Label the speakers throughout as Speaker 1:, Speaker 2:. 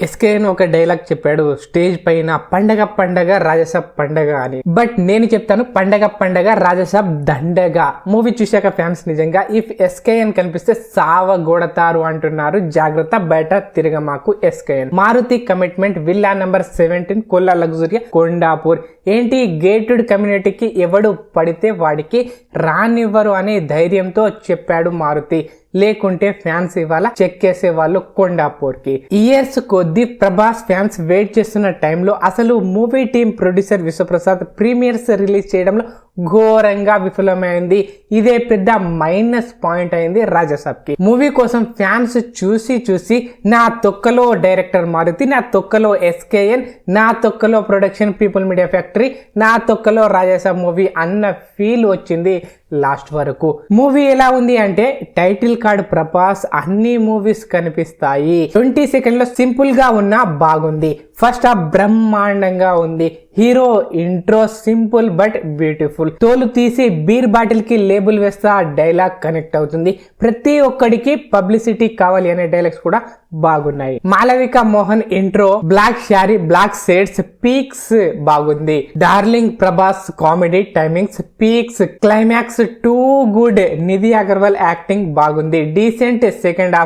Speaker 1: SKN ఒక dialogue చెప్పాడు stage పైన పండగ పండగ రాజసాబ్ పండగ అని. బట్ నేను చెప్తాను పండగ పండగ రాజసాబ్ దండగ. మూవీ చూశాక ఫ్యాన్స్ నిజంగా ఇఫ్ ఎస్కేఎన్ కనిపిస్తే సావగొడతారు అంటున్నారు. జాగ్రత్త, బయట తిరగమాకు SKN. Maruthi commitment villa number 17 Kolla Luxuria Kondapur. ఏంటి, గేటెడ్ కమ్యూనిటీకి ఎవడు పడితే వాడికి రానివ్వరు అనే ధైర్యంతో చెప్పాడు మారుతి. లేకుంటే ఫ్యాన్స్ ఇవాళ చెక్కేసే వాళ్ళు కొండాపూర్ కి. ఇయర్స్ కొద్ది ప్రభాస్ ఫ్యాన్స్ వెయిట్ చేస్తున్న టైంలో అసలు movie team producer Vishwaprasad premieres release చేయడంలో ఘోరంగా విఫలమైంది. ఇదే పెద్ద మైనస్ పాయింట్ అయింది రాజసాబ్ కి. మూవీ కోసం ఫ్యాన్స్ చూసి నా తొక్కలో డైరెక్టర్ మారుతి, నా తొక్కలో ఎస్కేఎన్, నా తొక్కలో ప్రొడక్షన్ పీపుల్ మీడియా ఫ్యాక్టరీ, నా తొక్కలో రాజసాబ్ మూవీ అన్న ఫీల్ వచ్చింది లాస్ట్ వరకు. మూవీ ఎలా ఉంది అంటే టైటిల్ కార్డ్ ప్రభాస్ అన్ని మూవీస్ కనిపిస్తాయి. 20 సెకండ్ లో సింపుల్ గా ఉన్నా బాగుంది. ఫస్ట్ హాఫ్ బ్రహ్మాండంగా ఉంది. Hero intro simple but beautiful. తోలు తీసి బీర్ బాటిల్ కి లేబుల్ వేస్తే ఆ డైలాగ్ కనెక్ట్ అవుతుంది. ప్రతి ఒక్కడికి పబ్లిసిటీ కావాలి అనే డైలాగ్స్ కూడా బాగున్నాయి. Malavika Mohan intro, black sari, black shades, peaks బాగుంది. Darling Prabhas comedy timings peaks, climax too good. Nidhi Agarwal acting బాగుంది. Decent second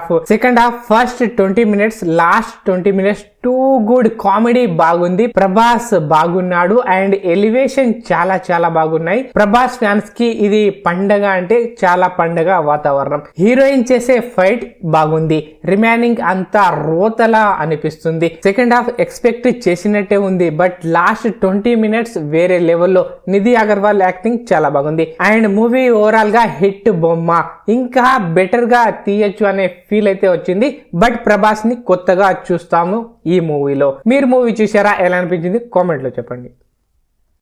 Speaker 1: half first 20 minutes, last 20 minutes too good. Comedy బాగుంది. ప్రభాస్ బాగున్నాడు అండ్ ఎలివేషన్ చాలా బాగున్నాయి. ప్రభాస్ ఫ్యాన్స్ కి ఇది పండగ అంటే చాలా పండగ వాతావరణం. హీరోయిన్ చేసే ఫైట్ బాగుంది. రిమైనింగ్ అంతా రోతలా అనిపిస్తుంది. సెకండ్ హాఫ్ ఎక్స్పెక్ట్ చేసినట్టే ఉంది. బట్ లాస్ట్ 20 మినిట్స్ వేరే లెవెల్లో. నిధి అగర్వాల్ యాక్టింగ్ చాలా బాగుంది. అండ్ మూవీ ఓవరాల్ గా హిట్ బొమ్మ. ఇంకా బెటర్ గా తీయచ్చు అనే ఫీల్ అయితే వచ్చింది. బట్ ప్రభాస్ ని కొత్తగా చూస్తాము ఈ మూవీలో. మీరు మూవీ చూసారా? ఎలా అనిపించింది కామెంట్ లో చెప్పండి.